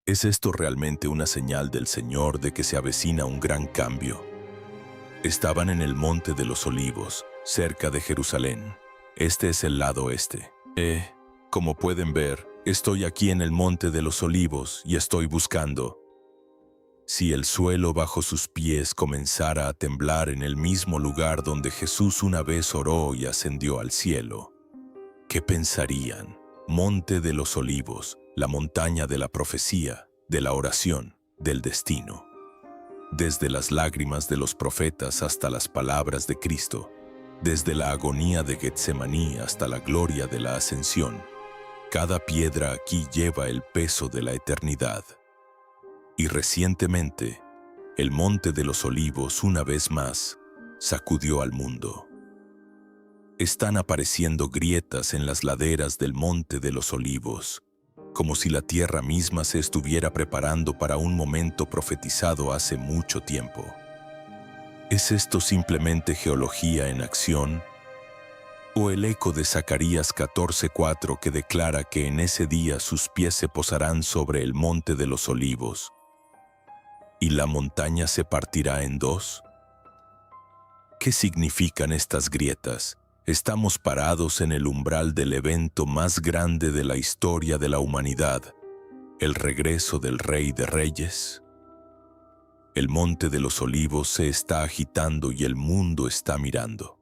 ¿Es esto realmente una señal del Señor de que se avecina un gran cambio? Estaban en el Monte de los Olivos, cerca de Jerusalén. Este es el lado este. Como pueden ver, estoy aquí en el Monte de los Olivos y estoy buscando. Si el suelo bajo sus pies comenzara a temblar en el mismo lugar donde Jesús una vez oró y ascendió al cielo, ¿qué pensarían? Monte de los Olivos, la montaña de la profecía, de la oración, del destino. Desde las lágrimas de los profetas hasta las palabras de Cristo, desde la agonía de Getsemaní hasta la gloria de la ascensión, cada piedra aquí lleva el peso de la eternidad. Y recientemente, el Monte de los Olivos una vez más sacudió al mundo. Están apareciendo grietas en las laderas del Monte de los Olivos, como si la tierra misma se estuviera preparando para un momento profetizado hace mucho tiempo. ¿Es esto simplemente geología en acción? ¿O el eco de Zacarías 14:4 que declara que en ese día sus pies se posarán sobre el Monte de los Olivos y la montaña se partirá en dos? ¿Qué significan estas grietas? Estamos parados en el umbral del evento más grande de la historia de la humanidad, el regreso del Rey de Reyes. El Monte de los Olivos se está agitando y el mundo está mirando.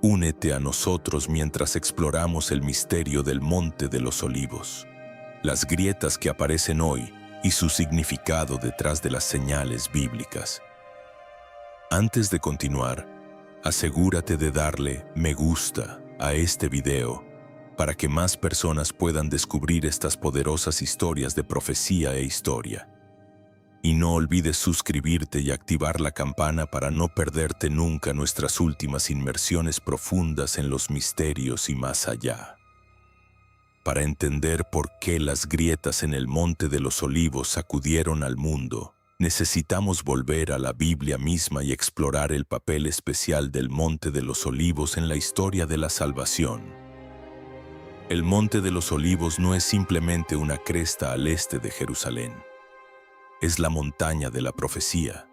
Únete a nosotros mientras exploramos el misterio del Monte de los Olivos, las grietas que aparecen hoy y su significado detrás de las señales bíblicas. Antes de continuar, asegúrate de darle me gusta a este video para que más personas puedan descubrir estas poderosas historias de profecía e historia. Y no olvides suscribirte y activar la campana para no perderte nunca nuestras últimas inmersiones profundas en los misterios y más allá. Para entender por qué las grietas en el Monte de los Olivos sacudieron al mundo, necesitamos volver a la Biblia misma y explorar el papel especial del Monte de los Olivos en la historia de la salvación. El Monte de los Olivos no es simplemente una cresta al este de Jerusalén. Es la montaña de la profecía,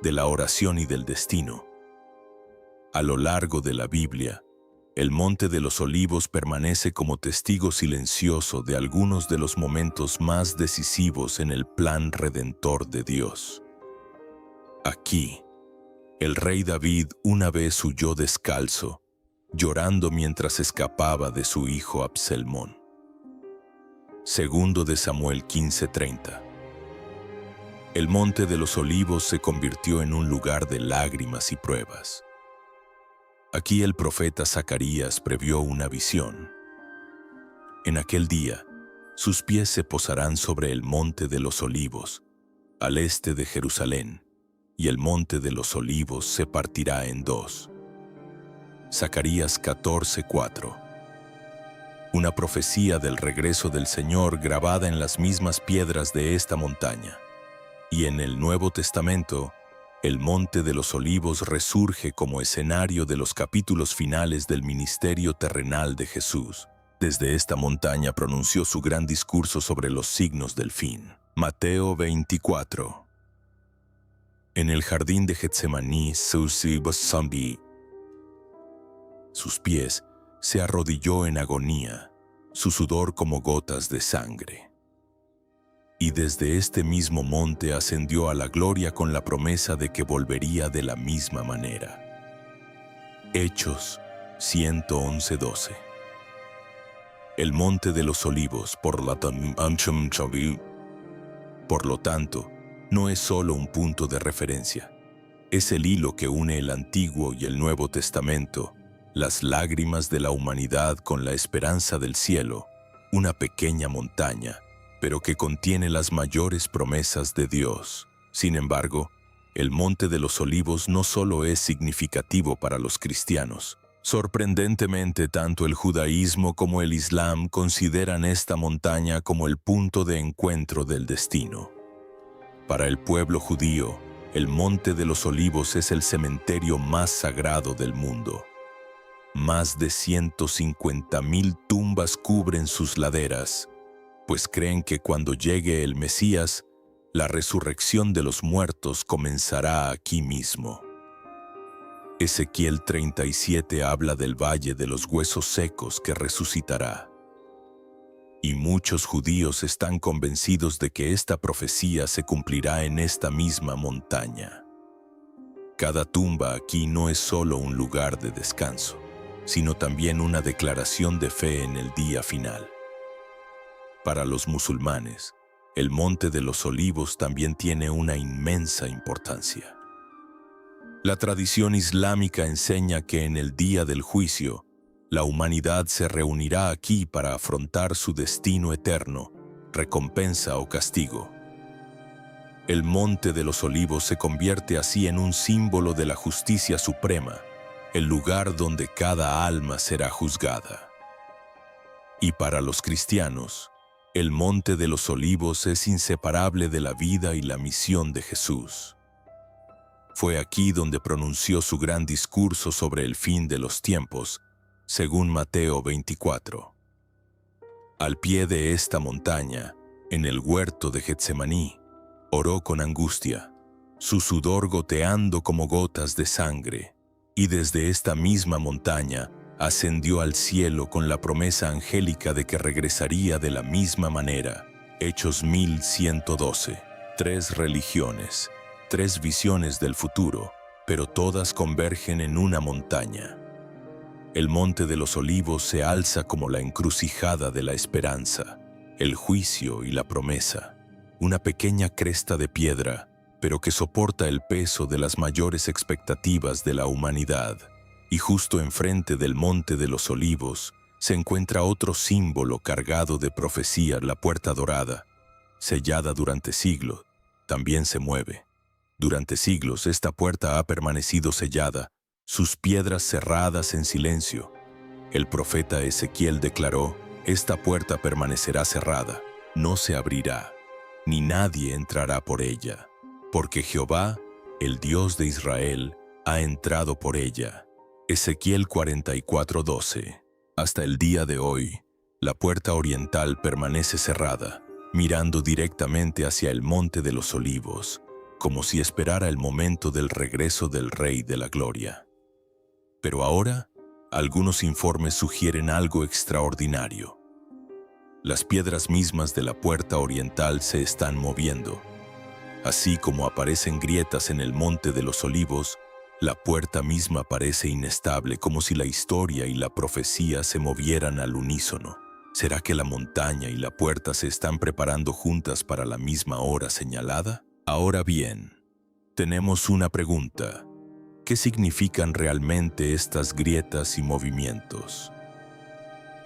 de la oración y del destino. A lo largo de la Biblia, el Monte de los Olivos permanece como testigo silencioso de algunos de los momentos más decisivos en el plan redentor de Dios. Aquí, el rey David una vez huyó descalzo, llorando mientras escapaba de su hijo Absalomón. Segundo de Samuel 15:30. El Monte de los Olivos se convirtió en un lugar de lágrimas y pruebas. Aquí el profeta Zacarías previó una visión. En aquel día, sus pies se posarán sobre el Monte de los Olivos, al este de Jerusalén, y el Monte de los Olivos se partirá en dos. Zacarías 14:4. Una profecía del regreso del Señor grabada en las mismas piedras de esta montaña. Y en el Nuevo Testamento, el Monte de los Olivos resurge como escenario de los capítulos finales del ministerio terrenal de Jesús. Desde esta montaña pronunció su gran discurso sobre los signos del fin. Mateo 24. En el jardín de Getsemaní, sus pies se arrodilló en agonía, su sudor como gotas de sangre. Y desde este mismo monte ascendió a la gloria con la promesa de que volvería de la misma manera. Hechos 111:12. El Monte de los Olivos, por lo tanto, no es solo un punto de referencia. Es el hilo que une el Antiguo y el Nuevo Testamento, las lágrimas de la humanidad con la esperanza del cielo, una pequeña montaña, pero que contiene las mayores promesas de Dios. Sin embargo, el Monte de los Olivos no solo es significativo para los cristianos. Sorprendentemente, tanto el judaísmo como el islam consideran esta montaña como el punto de encuentro del destino. Para el pueblo judío, el Monte de los Olivos es el cementerio más sagrado del mundo. Más de 150,000 tumbas cubren sus laderas, pues creen que cuando llegue el Mesías, la resurrección de los muertos comenzará aquí mismo. Ezequiel 37 habla del valle de los huesos secos que resucitará. Y muchos judíos están convencidos de que esta profecía se cumplirá en esta misma montaña. Cada tumba aquí no es solo un lugar de descanso, sino también una declaración de fe en el día final. Para los musulmanes, el Monte de los Olivos también tiene una inmensa importancia. La tradición islámica enseña que en el día del juicio, la humanidad se reunirá aquí para afrontar su destino eterno, recompensa o castigo. El Monte de los Olivos se convierte así en un símbolo de la justicia suprema, el lugar donde cada alma será juzgada. Y para los cristianos, el Monte de los Olivos es inseparable de la vida y la misión de Jesús. Fue aquí donde pronunció su gran discurso sobre el fin de los tiempos, según Mateo 24. Al pie de esta montaña, en el huerto de Getsemaní, oró con angustia, su sudor goteando como gotas de sangre, y desde esta misma montaña ascendió al cielo con la promesa angélica de que regresaría de la misma manera. Hechos 1112. 3 religiones, 3 visiones del futuro, pero todas convergen en una montaña. El Monte de los Olivos se alza como la encrucijada de la esperanza, el juicio y la promesa, una pequeña cresta de piedra, pero que soporta el peso de las mayores expectativas de la humanidad. Y justo enfrente del Monte de los Olivos se encuentra otro símbolo cargado de profecía, la puerta dorada, sellada durante siglos, también se mueve. Durante siglos esta puerta ha permanecido sellada, sus piedras cerradas en silencio. El profeta Ezequiel declaró: esta puerta permanecerá cerrada, no se abrirá, ni nadie entrará por ella, porque Jehová, el Dios de Israel, ha entrado por ella. Ezequiel 44:12. Hasta el día de hoy, la puerta oriental permanece cerrada, mirando directamente hacia el Monte de los Olivos, como si esperara el momento del regreso del Rey de la Gloria. Pero ahora, algunos informes sugieren algo extraordinario. Las piedras mismas de la puerta oriental se están moviendo. Así como aparecen grietas en el Monte de los Olivos, la puerta misma parece inestable, como si la historia y la profecía se movieran al unísono. ¿Será que la montaña y la puerta se están preparando juntas para la misma hora señalada? Ahora bien, tenemos una pregunta. ¿Qué significan realmente estas grietas y movimientos?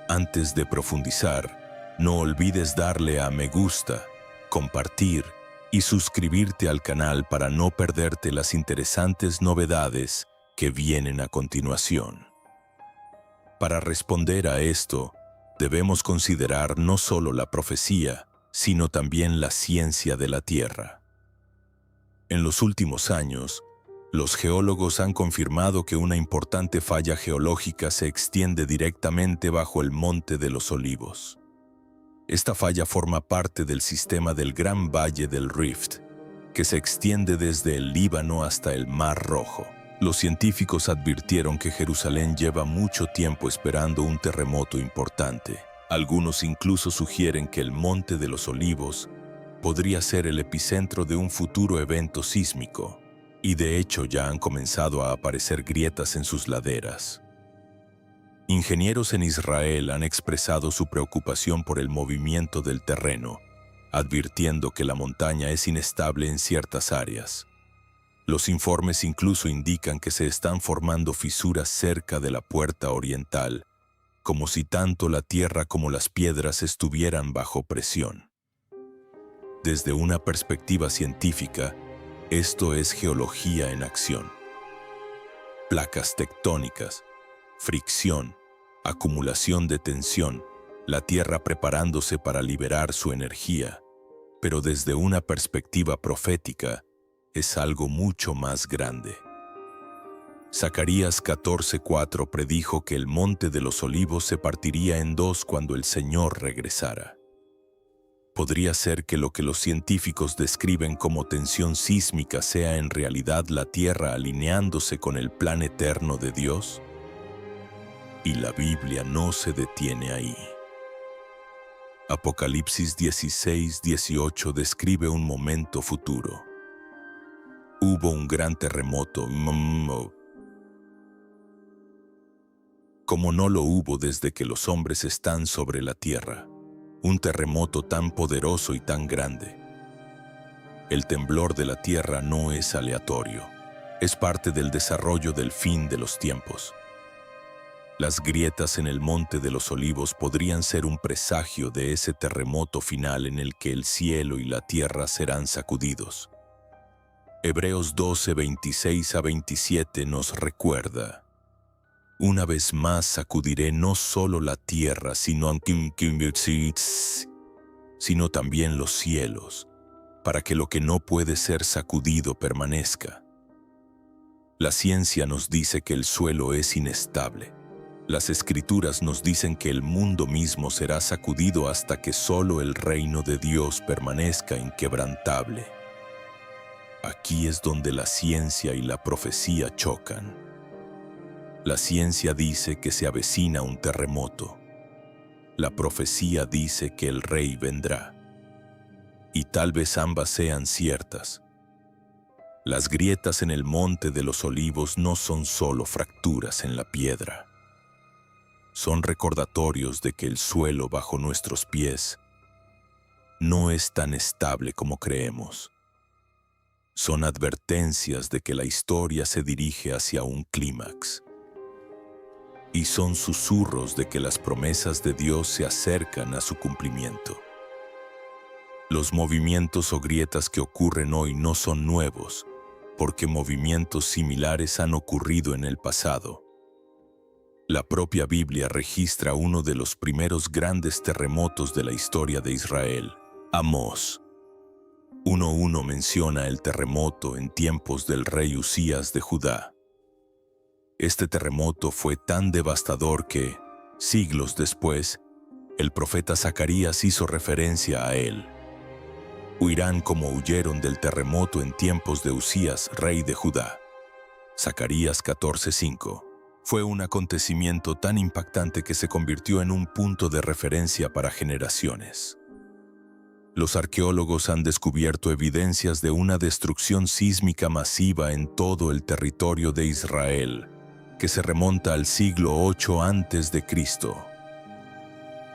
Antes de profundizar, no olvides darle a me gusta, compartir y suscribirte al canal para no perderte las interesantes novedades que vienen a continuación. Para responder a esto, debemos considerar no solo la profecía, sino también la ciencia de la Tierra. En los últimos años, los geólogos han confirmado que una importante falla geológica se extiende directamente bajo el Monte de los Olivos. Esta falla forma parte del sistema del Gran Valle del Rift, que se extiende desde el Líbano hasta el Mar Rojo. Los científicos advirtieron que Jerusalén lleva mucho tiempo esperando un terremoto importante. Algunos incluso sugieren que el Monte de los Olivos podría ser el epicentro de un futuro evento sísmico, y de hecho ya han comenzado a aparecer grietas en sus laderas. Ingenieros en Israel han expresado su preocupación por el movimiento del terreno, advirtiendo que la montaña es inestable en ciertas áreas. Los informes incluso indican que se están formando fisuras cerca de la puerta oriental, como si tanto la tierra como las piedras estuvieran bajo presión. Desde una perspectiva científica, esto es geología en acción. Placas tectónicas, fricción, acumulación de tensión, la Tierra preparándose para liberar su energía. Pero desde una perspectiva profética, es algo mucho más grande. Zacarías 14:4 predijo que el Monte de los Olivos se partiría en dos cuando el Señor regresara. Podría ser que lo que los científicos describen como tensión sísmica sea en realidad la Tierra alineándose con el plan eterno de Dios. Y la Biblia no se detiene ahí. Apocalipsis 16:18 describe un momento futuro. Hubo un gran terremoto, como no lo hubo desde que los hombres están sobre la tierra. Un terremoto tan poderoso y tan grande. El temblor de la tierra no es aleatorio. Es parte del desarrollo del fin de los tiempos. Las grietas en el Monte de los Olivos podrían ser un presagio de ese terremoto final en el que el cielo y la tierra serán sacudidos. Hebreos 12:26-27 nos recuerda: una vez más sacudiré no solo la tierra, sino también los cielos, para que lo que no puede ser sacudido permanezca. La ciencia nos dice que el suelo es inestable. Las Escrituras nos dicen que el mundo mismo será sacudido hasta que solo el reino de Dios permanezca inquebrantable. Aquí es donde la ciencia y la profecía chocan. La ciencia dice que se avecina un terremoto. La profecía dice que el rey vendrá. Y tal vez ambas sean ciertas. Las grietas en el Monte de los Olivos no son solo fracturas en la piedra. Son recordatorios de que el suelo bajo nuestros pies no es tan estable como creemos. Son advertencias de que la historia se dirige hacia un clímax. Y son susurros de que las promesas de Dios se acercan a su cumplimiento. Los movimientos o grietas que ocurren hoy no son nuevos, porque movimientos similares han ocurrido en el pasado. La propia Biblia registra uno de los primeros grandes terremotos de la historia de Israel, Amós 1:1 menciona el terremoto en tiempos del rey Usías de Judá. Este terremoto fue tan devastador que, siglos después, el profeta Zacarías hizo referencia a él. Huirán como huyeron del terremoto en tiempos de Usías, rey de Judá. Zacarías 14:5. Fue un acontecimiento tan impactante que se convirtió en un punto de referencia para generaciones. Los arqueólogos han descubierto evidencias de una destrucción sísmica masiva en todo el territorio de Israel, que se remonta al siglo VIII a.C.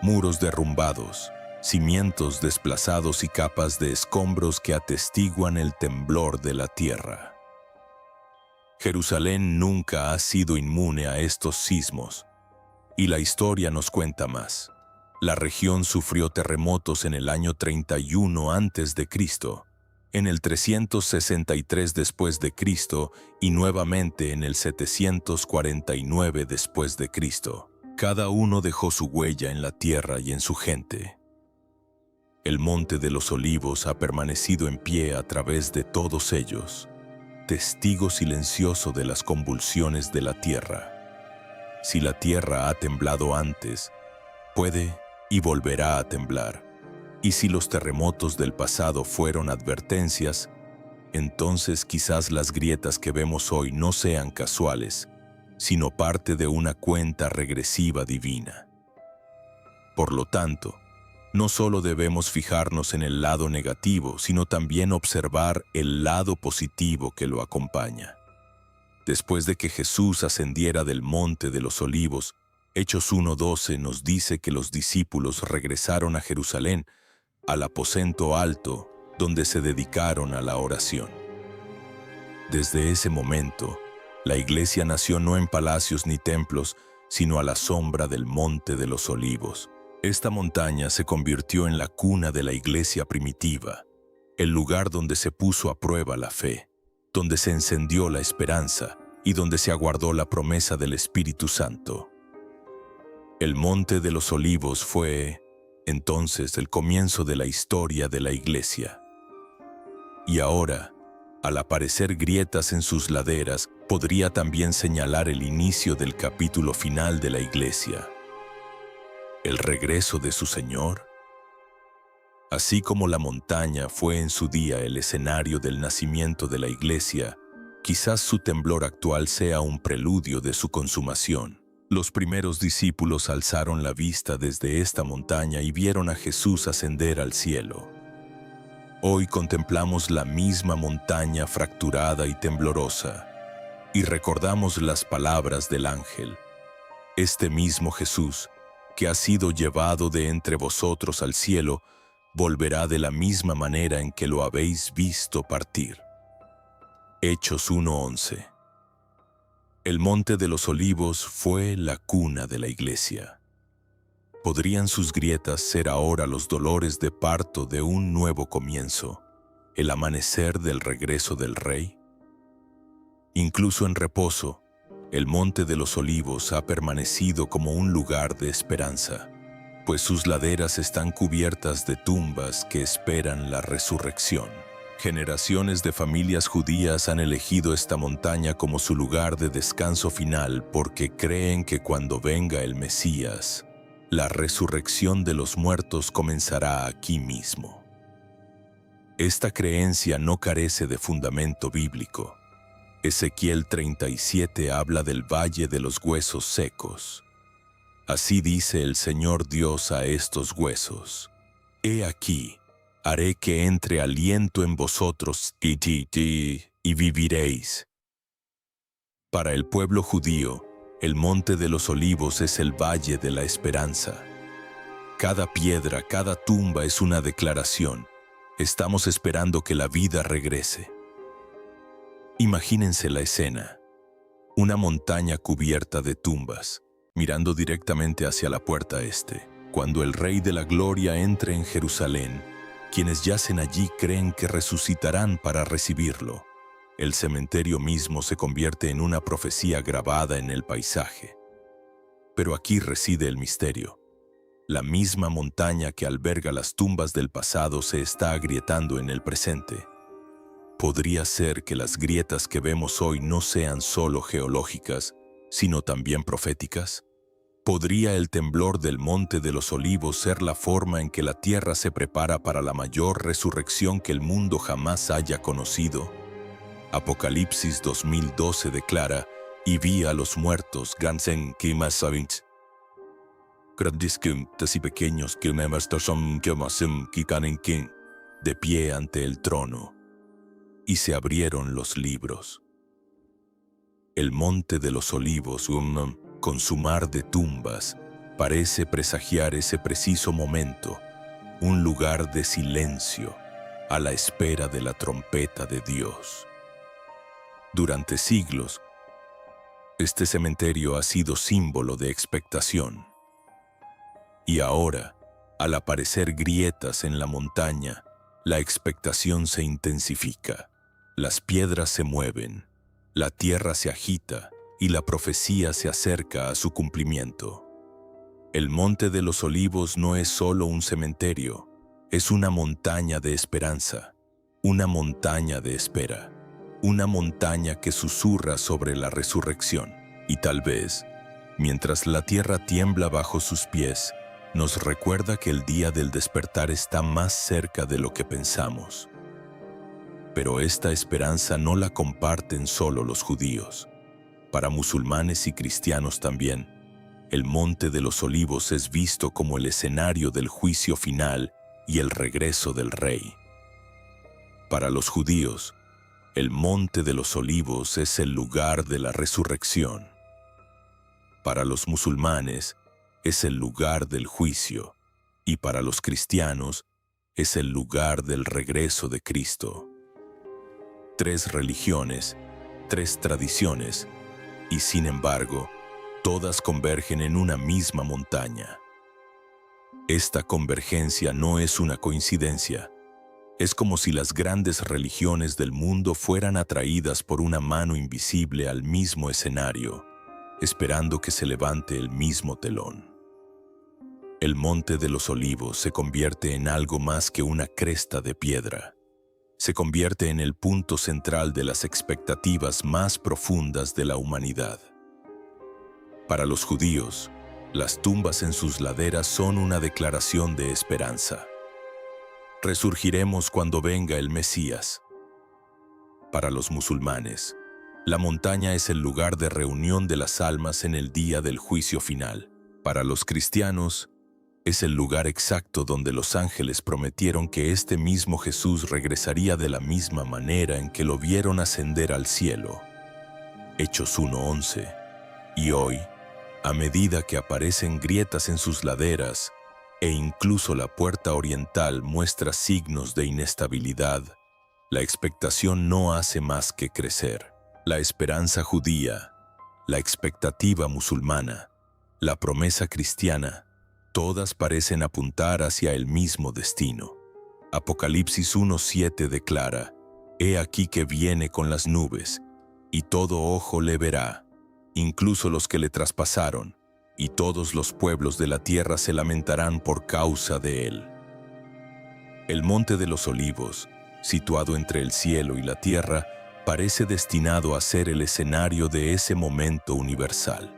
Muros derrumbados, cimientos desplazados y capas de escombros que atestiguan el temblor de la tierra. Jerusalén nunca ha sido inmune a estos sismos, y la historia nos cuenta más. La región sufrió terremotos en el año 31 a.C., en el 363 después de Cristo y nuevamente en el 749 después de Cristo. Cada uno dejó su huella en la tierra y en su gente. El Monte de los Olivos ha permanecido en pie a través de todos ellos, testigo silencioso de las convulsiones de la tierra. Si la tierra ha temblado antes, puede y volverá a temblar. Y si los terremotos del pasado fueron advertencias, entonces quizás las grietas que vemos hoy no sean casuales, sino parte de una cuenta regresiva divina. Por lo tanto, no solo debemos fijarnos en el lado negativo, sino también observar el lado positivo que lo acompaña. Después de que Jesús ascendiera del Monte de los Olivos, Hechos 1:12 nos dice que los discípulos regresaron a Jerusalén, al aposento alto, donde se dedicaron a la oración. Desde ese momento, la iglesia nació no en palacios ni templos, sino a la sombra del Monte de los Olivos. Esta montaña se convirtió en la cuna de la iglesia primitiva, el lugar donde se puso a prueba la fe, donde se encendió la esperanza y donde se aguardó la promesa del Espíritu Santo. El Monte de los Olivos fue, entonces, el comienzo de la historia de la iglesia. Y ahora, al aparecer grietas en sus laderas, podría también señalar el inicio del capítulo final de la iglesia. ¿El regreso de su Señor? Así como la montaña fue en su día el escenario del nacimiento de la Iglesia, quizás su temblor actual sea un preludio de su consumación. Los primeros discípulos alzaron la vista desde esta montaña y vieron a Jesús ascender al cielo. Hoy contemplamos la misma montaña fracturada y temblorosa, y recordamos las palabras del ángel. Este mismo Jesús, que ha sido llevado de entre vosotros al cielo, volverá de la misma manera en que lo habéis visto partir. Hechos 1:11. El Monte de los Olivos fue la cuna de la Iglesia. ¿Podrían sus grietas ser ahora los dolores de parto de un nuevo comienzo, el amanecer del regreso del Rey? Incluso en reposo, el Monte de los Olivos ha permanecido como un lugar de esperanza, pues sus laderas están cubiertas de tumbas que esperan la resurrección. Generaciones de familias judías han elegido esta montaña como su lugar de descanso final porque creen que cuando venga el Mesías, la resurrección de los muertos comenzará aquí mismo. Esta creencia no carece de fundamento bíblico. Ezequiel 37 habla del valle de los huesos secos. Así dice el Señor Dios a estos huesos: He aquí, haré que entre aliento en vosotros y viviréis. Para el pueblo judío, el Monte de los Olivos es el valle de la esperanza. Cada piedra, cada tumba es una declaración. Estamos esperando que la vida regrese. Imagínense la escena. Una montaña cubierta de tumbas, mirando directamente hacia la puerta este. Cuando el Rey de la Gloria entre en Jerusalén, quienes yacen allí creen que resucitarán para recibirlo. El cementerio mismo se convierte en una profecía grabada en el paisaje. Pero aquí reside el misterio. La misma montaña que alberga las tumbas del pasado se está agrietando en el presente. ¿Podría ser que las grietas que vemos hoy no sean solo geológicas, sino también proféticas? ¿Podría el temblor del Monte de los Olivos ser la forma en que la tierra se prepara para la mayor resurrección que el mundo jamás haya conocido? Apocalipsis 2012 declara: Y vi a los muertos, grandes y pequeños, de pie ante el trono, y se abrieron los libros. El Monte de los Olivos, con su mar de tumbas, parece presagiar ese preciso momento, un lugar de silencio, a la espera de la trompeta de Dios. Durante siglos, este cementerio ha sido símbolo de expectación. Y ahora, al aparecer grietas en la montaña, la expectación se intensifica. Las piedras se mueven, la tierra se agita y la profecía se acerca a su cumplimiento. El Monte de los Olivos no es solo un cementerio, es una montaña de esperanza, una montaña de espera, una montaña que susurra sobre la resurrección. Y tal vez, mientras la tierra tiembla bajo sus pies, nos recuerda que el día del despertar está más cerca de lo que pensamos. Pero esta esperanza no la comparten solo los judíos. Para musulmanes y cristianos también, el Monte de los Olivos es visto como el escenario del juicio final y el regreso del Rey. Para los judíos, el Monte de los Olivos es el lugar de la resurrección. Para los musulmanes, es el lugar del juicio, y para los cristianos, es el lugar del regreso de Cristo. 3 religiones, 3 tradiciones, y sin embargo, todas convergen en una misma montaña. Esta convergencia no es una coincidencia. Es como si las grandes religiones del mundo fueran atraídas por una mano invisible al mismo escenario, esperando que se levante el mismo telón. El Monte de los Olivos se convierte en algo más que una cresta de piedra. Se convierte en el punto central de las expectativas más profundas de la humanidad. Para los judíos, las tumbas en sus laderas son una declaración de esperanza. Resurgiremos cuando venga el Mesías. Para los musulmanes, la montaña es el lugar de reunión de las almas en el día del juicio final. Para los cristianos, es el lugar exacto donde los ángeles prometieron que este mismo Jesús regresaría de la misma manera en que lo vieron ascender al cielo. Hechos 1:11. Y hoy, a medida que aparecen grietas en sus laderas, e incluso la puerta oriental muestra signos de inestabilidad, la expectación no hace más que crecer. La esperanza judía, la expectativa musulmana, la promesa cristiana, todas parecen apuntar hacia el mismo destino. Apocalipsis 1:7 declara: «He aquí que viene con las nubes, y todo ojo le verá, incluso los que le traspasaron, y todos los pueblos de la tierra se lamentarán por causa de él». El Monte de los Olivos, situado entre el cielo y la tierra, parece destinado a ser el escenario de ese momento universal.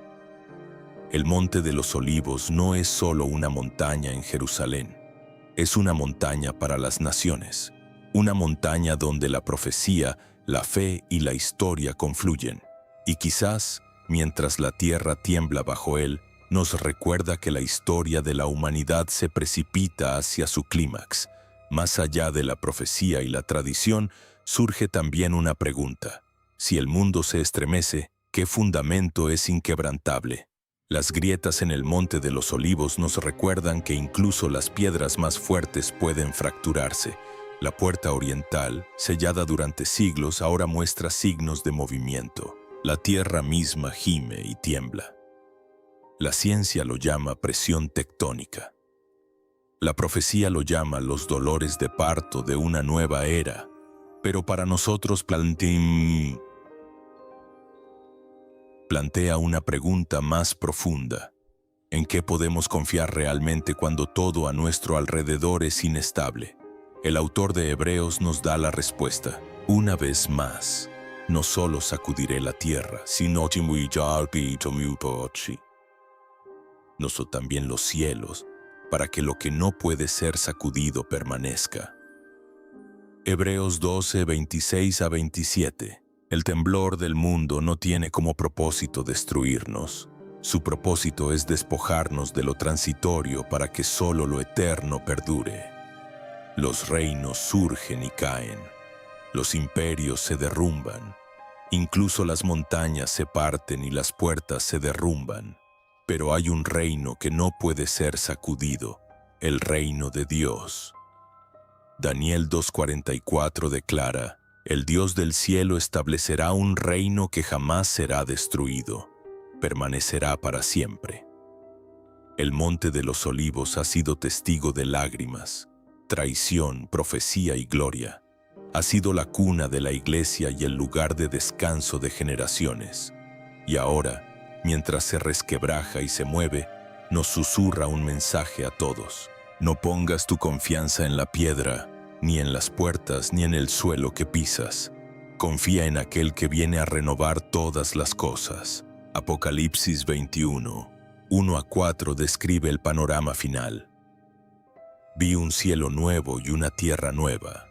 El Monte de los Olivos no es solo una montaña en Jerusalén, es una montaña para las naciones, una montaña donde la profecía, la fe y la historia confluyen. Y quizás, mientras la tierra tiembla bajo él, nos recuerda que la historia de la humanidad se precipita hacia su clímax. Más allá de la profecía y la tradición, surge también una pregunta: si el mundo se estremece, ¿qué fundamento es inquebrantable? Las grietas en el Monte de los Olivos nos recuerdan que incluso las piedras más fuertes pueden fracturarse. La puerta oriental, sellada durante siglos, ahora muestra signos de movimiento. La tierra misma gime y tiembla. La ciencia lo llama presión tectónica. La profecía lo llama los dolores de parto de una nueva era. Pero para nosotros plantea una pregunta más profunda: ¿en qué podemos confiar realmente cuando todo a nuestro alrededor es inestable? El autor de Hebreos nos da la respuesta: una vez más, no solo sacudiré la tierra, sino también los cielos, para que lo que no puede ser sacudido permanezca. Hebreos 12, 26-27. El temblor del mundo no tiene como propósito destruirnos. Su propósito es despojarnos de lo transitorio para que solo lo eterno perdure. Los reinos surgen y caen. Los imperios se derrumban. Incluso las montañas se parten y las puertas se derrumban. Pero hay un reino que no puede ser sacudido: el reino de Dios. Daniel 2:44 declara: «El Dios del cielo establecerá un reino que jamás será destruido, permanecerá para siempre». El Monte de los Olivos ha sido testigo de lágrimas, traición, profecía y gloria. Ha sido la cuna de la iglesia y el lugar de descanso de generaciones. Y ahora, mientras se resquebraja y se mueve, nos susurra un mensaje a todos: no pongas tu confianza en la piedra, ni en las puertas, ni en el suelo que pisas. Confía en aquel que viene a renovar todas las cosas. Apocalipsis 21, 1-4 describe el panorama final. Vi un cielo nuevo y una tierra nueva.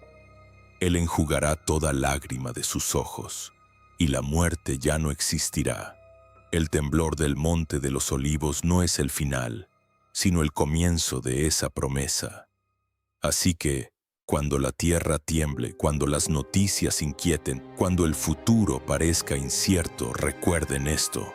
Él enjugará toda lágrima de sus ojos, y la muerte ya no existirá. El temblor del Monte de los Olivos no es el final, sino el comienzo de esa promesa. Así que, cuando la tierra tiemble, cuando las noticias inquieten, cuando el futuro parezca incierto, recuerden esto: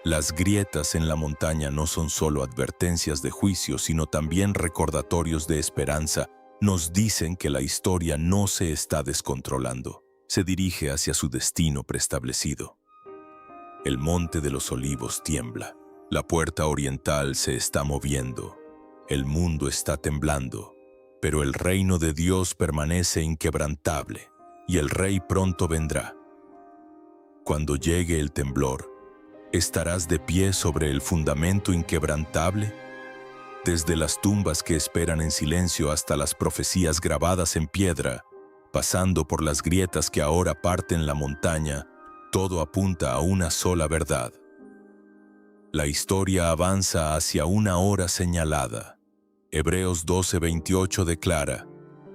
las grietas en la montaña no son solo advertencias de juicio, sino también recordatorios de esperanza. Nos dicen que la historia no se está descontrolando, se dirige hacia su destino preestablecido. El Monte de los Olivos tiembla. La puerta oriental se está moviendo. El mundo está temblando. Pero el reino de Dios permanece inquebrantable, y el Rey pronto vendrá. Cuando llegue el temblor, ¿estarás de pie sobre el fundamento inquebrantable? Desde las tumbas que esperan en silencio hasta las profecías grabadas en piedra, pasando por las grietas que ahora parten la montaña, todo apunta a una sola verdad. La historia avanza hacia una hora señalada. Hebreos 12:28 declara: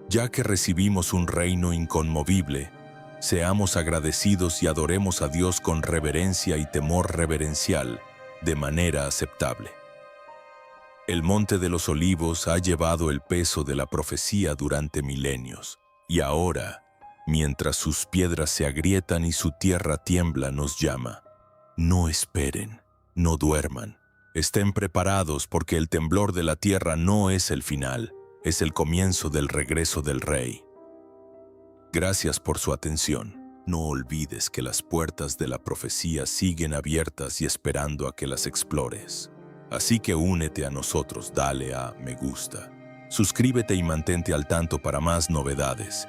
ya que recibimos un reino inconmovible, seamos agradecidos y adoremos a Dios con reverencia y temor reverencial, de manera aceptable. El Monte de los Olivos ha llevado el peso de la profecía durante milenios, y ahora, mientras sus piedras se agrietan y su tierra tiembla, nos llama: no esperen, no duerman, estén preparados, porque el temblor de la tierra no es el final, es el comienzo del regreso del Rey. Gracias por su atención. No olvides que las puertas de la profecía siguen abiertas y esperando a que las explores. Así que únete a nosotros, dale a me gusta, suscríbete y mantente al tanto para más novedades.